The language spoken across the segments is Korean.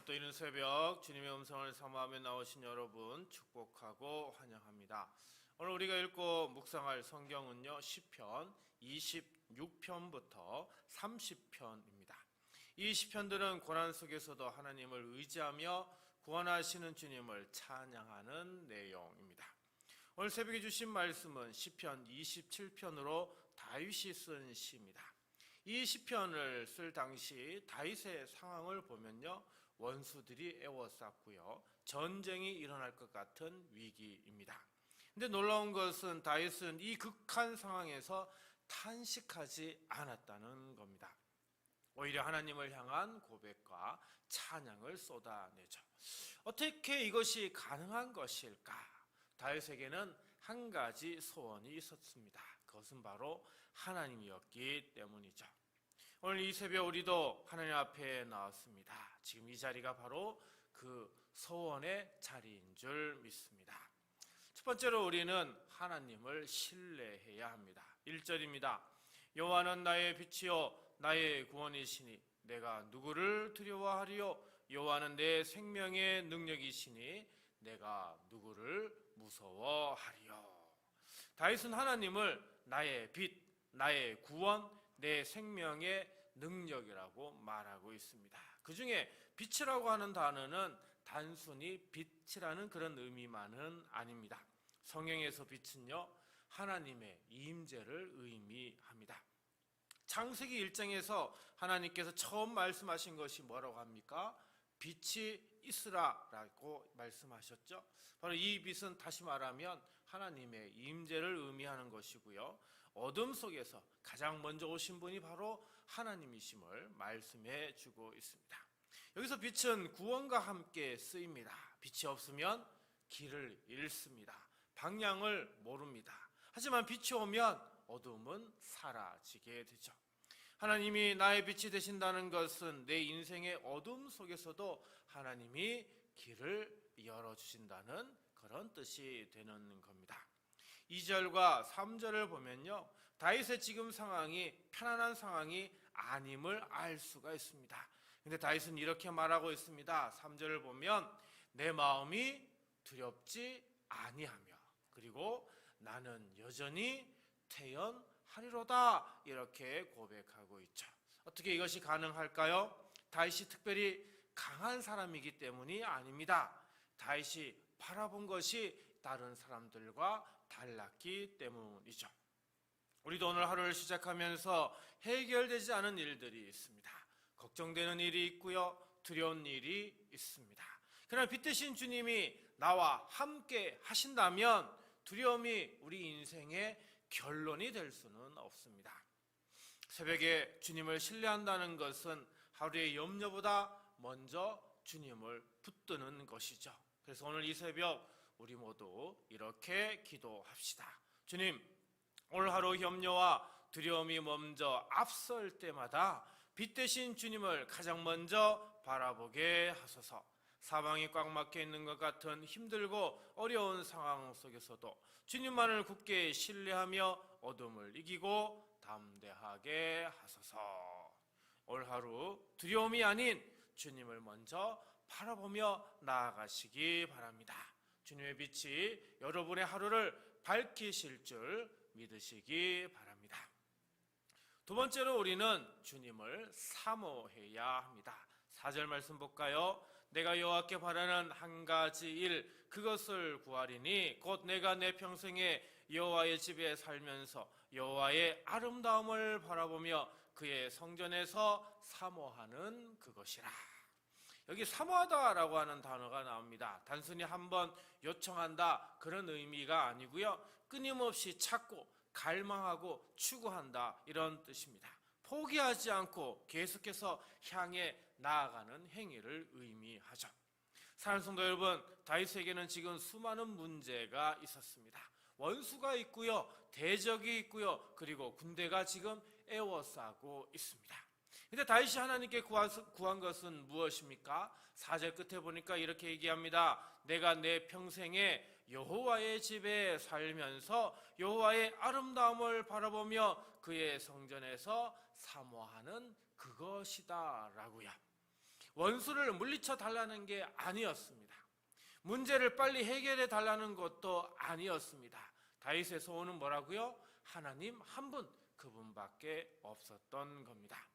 오늘 또 이른 새벽 주님의 음성을 사모하며 나오신 여러분 축복하고 환영합니다. 오늘 우리가 읽고 묵상할 성경은요, 시편 26편부터 30편입니다. 이 시편들은 고난 속에서도 하나님을 의지하며 구원하시는 주님을 찬양하는 내용입니다. 오늘 새벽에 주신 말씀은 시편 27편으로 다윗이 쓴 시입니다. 이 시편을 쓸 당시 다윗의 상황을 보면요, 원수들이 에워쌌고요, 전쟁이 일어날 것 같은 위기입니다. 근데 놀라운 것은 다윗은 이 극한 상황에서 탄식하지 않았다는 겁니다. 오히려 하나님을 향한 고백과 찬양을 쏟아내죠. 어떻게 이것이 가능한 것일까? 다윗에게는 한 가지 소원이 있었습니다. 그것은 바로 하나님이었기 때문이죠. 오늘 이 새벽 우리도 하나님 앞에 나왔습니다. 지금 이 자리가 바로 그 소원의 자리인 줄 믿습니다. 첫 번째로 우리는 하나님을 신뢰해야 합니다. 1절입니다. 여호와는 나의 빛이요 나의 구원이시니 내가 누구를 두려워하리요? 여호와는 내 생명의 능력이시니 내가 누구를 무서워하리요? 다윗은 하나님을 나의 빛, 나의 구원, 내 생명의 능력이라고 말하고 있습니다. 그 중에 빛이라고 하는 단어는 단순히 빛이라는 그런 의미만은 아닙니다. 성경에서 빛은요, 하나님의 임재를 의미합니다. 창세기 1장에서 하나님께서 처음 말씀하신 것이 뭐라고 합니까? 빛이 있으라라고 말씀하셨죠. 바로 이 빛은 다시 말하면 하나님의 임재를 의미하는 것이고요, 어둠 속에서 가장 먼저 오신 분이 바로 하나님이심을 말씀해 주고 있습니다. 여기서 빛은 구원과 함께 쓰입니다. 빛이 없으면 길을 잃습니다. 방향을 모릅니다. 하지만 빛이 오면 어둠은 사라지게 되죠. 하나님이 나의 빛이 되신다는 것은 내 인생의 어둠 속에서도 하나님이 길을 열어주신다는 그런 뜻이 되는 겁니다. 2절과 3절을 보면요, 다윗의 지금 상황이 편안한 상황이 아님을 알 수가 있습니다. 근데 다윗은 이렇게 말하고 있습니다. 3절을 보면 내 마음이 두렵지 아니하며 그리고 나는 여전히 태연하리로다, 이렇게 고백하고 있죠. 어떻게 이것이 가능할까요? 다윗이 특별히 강한 사람이기 때문이 아닙니다. 다윗이 바라본 것이 다른 사람들과 달랐기 때문이죠. 우리도 오늘 하루를 시작하면서 해결되지 않은 일들이 있습니다. 걱정되는 일이 있고요, 두려운 일이 있습니다. 그러나 빛 되신 주님이 나와 함께 하신다면 두려움이 우리 인생의 결론이 될 수는 없습니다. 새벽에 주님을 신뢰한다는 것은 하루의 염려보다 먼저 주님을 붙드는 것이죠. 그래서 오늘 이 새벽 우리 모두 이렇게 기도합시다. 주님, 오늘 하루 염려와 두려움이 먼저 앞설 때마다 빛 되신 주님을 가장 먼저 바라보게 하소서. 사방이 꽉 막혀 있는 것 같은 힘들고 어려운 상황 속에서도 주님만을 굳게 신뢰하며 어둠을 이기고 담대하게 하소서. 올 하루 두려움이 아닌 주님을 먼저 바라보며 나아가시기 바랍니다. 주님의 빛이 여러분의 하루를 밝히실 줄 믿으시기 바랍니다. 두 번째로 우리는 주님을 사모해야 합니다. 4절 말씀 볼까요? 내가 여호와께 바라는 한 가지 일, 그것을 구하리니 곧 내가 내 평생에 여호와의 집에 살면서 여호와의 아름다움을 바라보며 그의 성전에서 사모하는 그것이라. 여기 사모하다라고 하는 단어가 나옵니다. 단순히 한번 요청한다 그런 의미가 아니고요, 끊임없이 찾고 갈망하고 추구한다 이런 뜻입니다. 포기하지 않고 계속해서 향해 나아가는 행위를 의미하죠. 사랑하는 성도 여러분, 다윗에게는 지금 수많은 문제가 있었습니다. 원수가 있고요, 대적이 있고요, 그리고 군대가 지금 에워싸고 있습니다. 근데 다윗이 하나님께 구한 것은 무엇입니까? 4절 끝에 보니까 이렇게 얘기합니다. 내가 내 평생에 여호와의 집에 살면서 여호와의 아름다움을 바라보며 그의 성전에서 사모하는 그것이다 라고요. 원수를 물리쳐 달라는 게 아니었습니다. 문제를 빨리 해결해 달라는 것도 아니었습니다. 다윗의 소원은 뭐라고요? 하나님 한 분, 그분밖에 없었던 겁니다.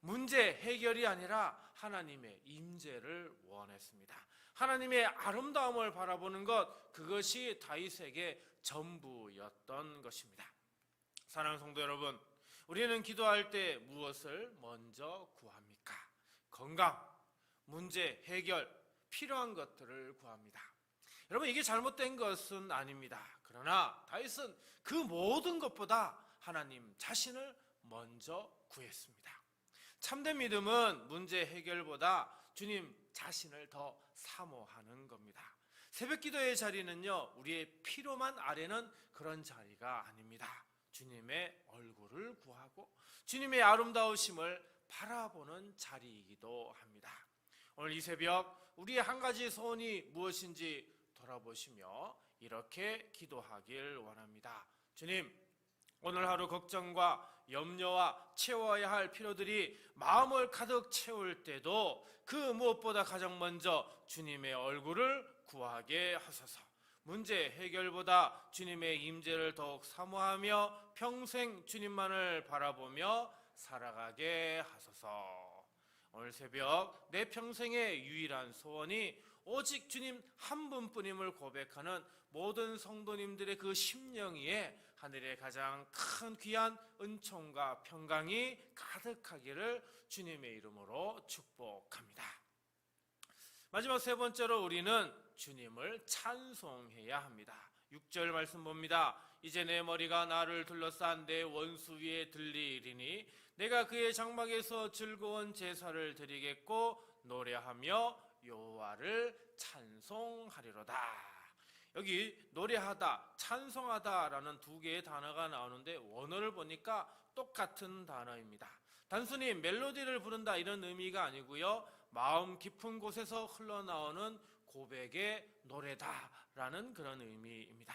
문제 해결이 아니라 하나님의 임재를 원했습니다. 하나님의 아름다움을 바라보는 것, 그것이 다윗에게 전부였던 것입니다. 사랑하는 성도 여러분, 우리는 기도할 때 무엇을 먼저 구합니까? 건강, 문제 해결, 필요한 것들을 구합니다. 여러분, 이게 잘못된 것은 아닙니다. 그러나 다윗은 그 모든 것보다 하나님 자신을 먼저 구했습니다. 참된 믿음은 문제 해결보다 주님 자신을 더 사모하는 겁니다. 새벽 기도의 자리는요, 우리의 필요만 아뢰는 그런 자리가 아닙니다. 주님의 얼굴을 구하고 주님의 아름다우심을 바라보는 자리이기도 합니다. 오늘 이 새벽 우리의 한 가지 소원이 무엇인지 돌아보시며 이렇게 기도하길 원합니다. 주님, 오늘 하루 걱정과 염려와 채워야 할 필요들이 마음을 가득 채울 때도 그 무엇보다 가장 먼저 주님의 얼굴을 구하게 하소서. 문제 해결보다 주님의 임재를 더욱 사모하며 평생 주님만을 바라보며 살아가게 하소서. 오늘 새벽 내 평생의 유일한 소원이 오직 주님 한 분뿐임을 고백하는 모든 성도님들의 그 심령 위에 하늘의 가장 큰 귀한 은총과 평강이 가득하기를 주님의 이름으로 축복합니다. 마지막 세 번째로 우리는 주님을 찬송해야 합니다. 6절 말씀 봅니다. 이제 내 머리가 나를 둘러싼 내 원수 위에 들리리니 내가 그의 장막에서 즐거운 제사를 드리겠고 노래하며 여호와를 찬송하리로다. 여기 노래하다, 찬송하다라는 두 개의 단어가 나오는데 원어를 보니까 똑같은 단어입니다. 단순히 멜로디를 부른다 이런 의미가 아니고요, 마음 깊은 곳에서 흘러나오는 고백의 노래다라는 그런 의미입니다.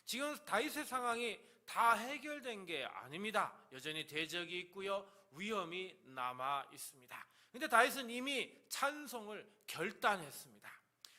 지금 다윗의 상황이 다 해결된 게 아닙니다. 여전히 대적이 있고요, 위험이 남아 있습니다. 근데 다윗은 이미 찬송을 결단했습니다.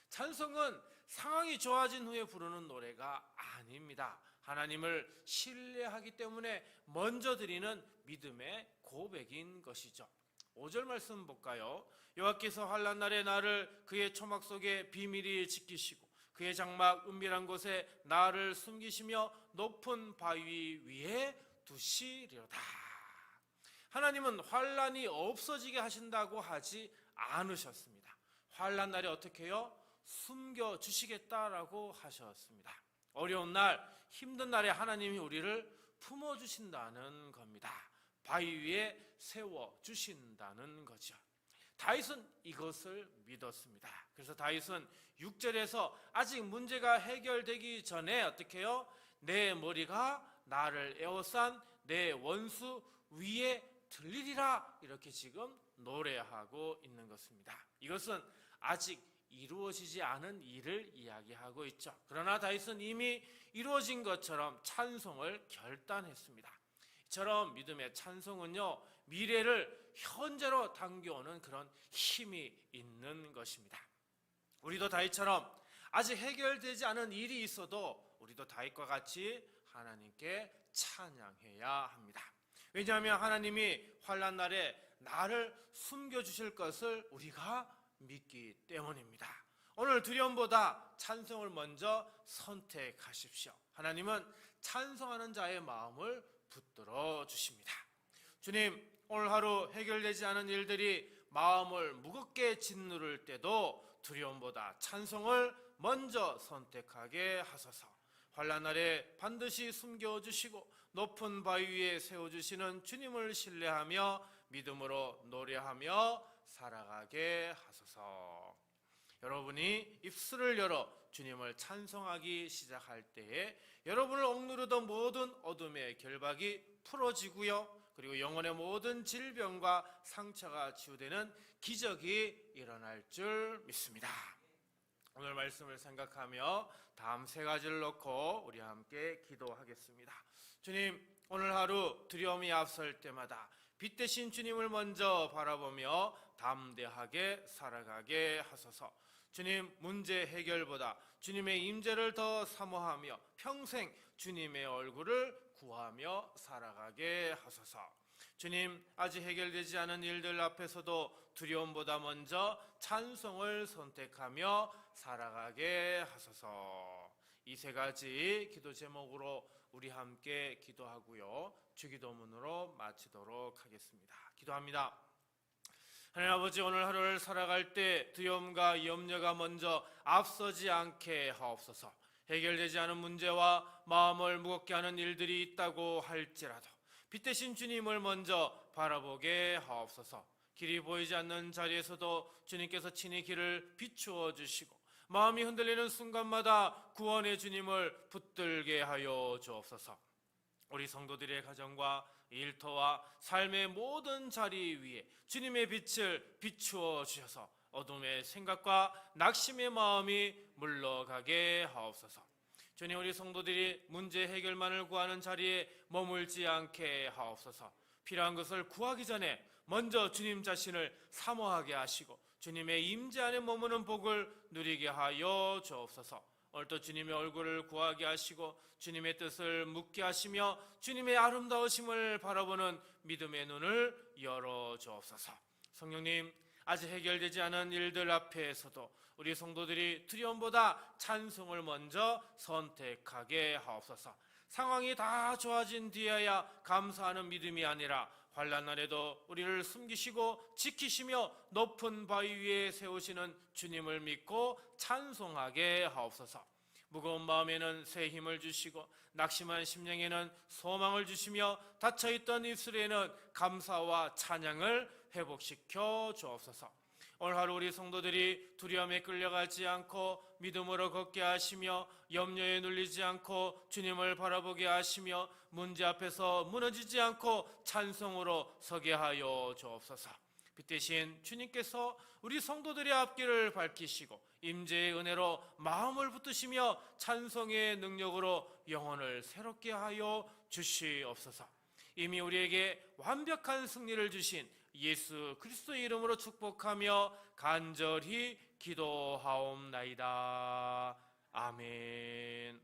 찬송은 상황이 좋아진 후에 부르는 노래가 아닙니다. 하나님을 신뢰하기 때문에 먼저 드리는 믿음의 고백인 것이죠. 5절 말씀 볼까요? 여호와께서 환난 날에 나를 그의 초막 속에 비밀히 지키시고 그의 장막 은밀한 곳에 나를 숨기시며 높은 바위 위에 두시리로다. 하나님은 환난이 없어지게 하신다고 하지 않으셨습니다. 환난 날에 어떻게 해요? 숨겨주시겠다라고 하셨습니다. 어려운 날, 힘든 날에 하나님이 우리를 품어주신다는 겁니다. 바위 위에 세워주신다는 거죠. 다윗은 이것을 믿었습니다. 그래서 다윗은 6절에서 아직 문제가 해결되기 전에 어떻게 해요? 내 머리가 나를 에워싼 내 원수 위에 들리리라, 이렇게 지금 노래하고 있는 것입니다. 이것은 아직 이루어지지 않은 일을 이야기하고 있죠. 그러나 다윗은 이미 이루어진 것처럼 찬송을 결단했습니다. 이처럼 믿음의 찬송은요, 미래를 현재로 당겨오는 그런 힘이 있는 것입니다. 우리도 다윗처럼 아직 해결되지 않은 일이 있어도 우리도 다윗과 같이 하나님께 찬양해야 합니다. 왜냐하면 하나님이 환난 날에 나를 숨겨주실 것을 우리가 믿기 때문입니다. 오늘 두려움보다 찬송을 먼저 선택하십시오. 하나님은 찬송하는 자의 마음을 붙들어 주십니다. 주님, 오늘 하루 해결되지 않은 일들이 마음을 무겁게 짓누를 때도 두려움보다 찬송을 먼저 선택하게 하소서. 환난 날에 반드시 숨겨주시고 높은 바위 위에 세워주시는 주님을 신뢰하며 믿음으로 노래하며 살아가게 하소서. 여러분이 입술을 열어 주님을 찬송하기 시작할 때에 여러분을 억누르던 모든 어둠의 결박이 풀어지고요, 그리고 영혼의 모든 질병과 상처가 치유되는 기적이 일어날 줄 믿습니다. 오늘 말씀을 생각하며 다음 세 가지를 놓고 우리 함께 기도하겠습니다. 주님, 오늘 하루 두려움이 앞설 때마다, 빛 대신 주님을 먼저 바라보며 담대하게 살아가게 하소서. 주님, 문제 해결보다 주님의 임재를 더 사모하며 평생 주님의 얼굴을 구하며 살아가게 하소서. 주님, 아직 해결되지 않은 일들 앞에서도 두려움보다 먼저 찬송을 선택하며 살아가게 하소서. 이 세 가지 기도 제목으로 우리 함께 기도하고요, 주기도문으로 마치도록 하겠습니다. 기도합니다. 하나님 아버지, 오늘 하루를 살아갈 때 두려움과 염려가 먼저 앞서지 않게 하옵소서. 해결되지 않은 문제와 마음을 무겁게 하는 일들이 있다고 할지라도 빛 대신 주님을 먼저 바라보게 하옵소서. 길이 보이지 않는 자리에서도 주님께서 친히 길을 비추어 주시고 마음이 흔들리는 순간마다 구원의 주님을 붙들게 하여 주옵소서. 우리 성도들의 가정과 일터와 삶의 모든 자리 위에 주님의 빛을 비추어 주셔서 어둠의 생각과 낙심의 마음이 물러가게 하옵소서. 주님, 우리 성도들이 문제 해결만을 구하는 자리에 머물지 않게 하옵소서. 필요한 것을 구하기 전에 먼저 주님 자신을 사모하게 하시고 주님의 임재 안에 머무는 복을 누리게 하여 주옵소서. 오늘도 주님의 얼굴을 구하게 하시고 주님의 뜻을 묻게 하시며 주님의 아름다우심을 바라보는 믿음의 눈을 열어 주옵소서. 성령님, 아직 해결되지 않은 일들 앞에서도 우리 성도들이 두려움보다 찬송을 먼저 선택하게 하옵소서. 상황이 다 좋아진 뒤에야 감사하는 믿음이 아니라 환난 날에도 우리를 숨기시고 지키시며 높은 바위 위에 세우시는 주님을 믿고 찬송하게 하옵소서. 무거운 마음에는 새 힘을 주시고 낙심한 심령에는 소망을 주시며 닫혀있던 입술에는 감사와 찬양을 회복시켜 주옵소서. 오늘 하루 우리 성도들이 두려움에 끌려가지 않고 믿음으로 걷게 하시며 염려에 눌리지 않고 주님을 바라보게 하시며 문제 앞에서 무너지지 않고 찬송으로 서게 하여 주옵소서. 빛 대신 주님께서 우리 성도들의 앞길을 밝히시고 임재의 은혜로 마음을 붙드시며 찬송의 능력으로 영혼을 새롭게 하여 주시옵소서. 이미 우리에게 완벽한 승리를 주신 예수 그리스도의 이름으로 축복하며 간절히 기도하옵나이다. 아멘.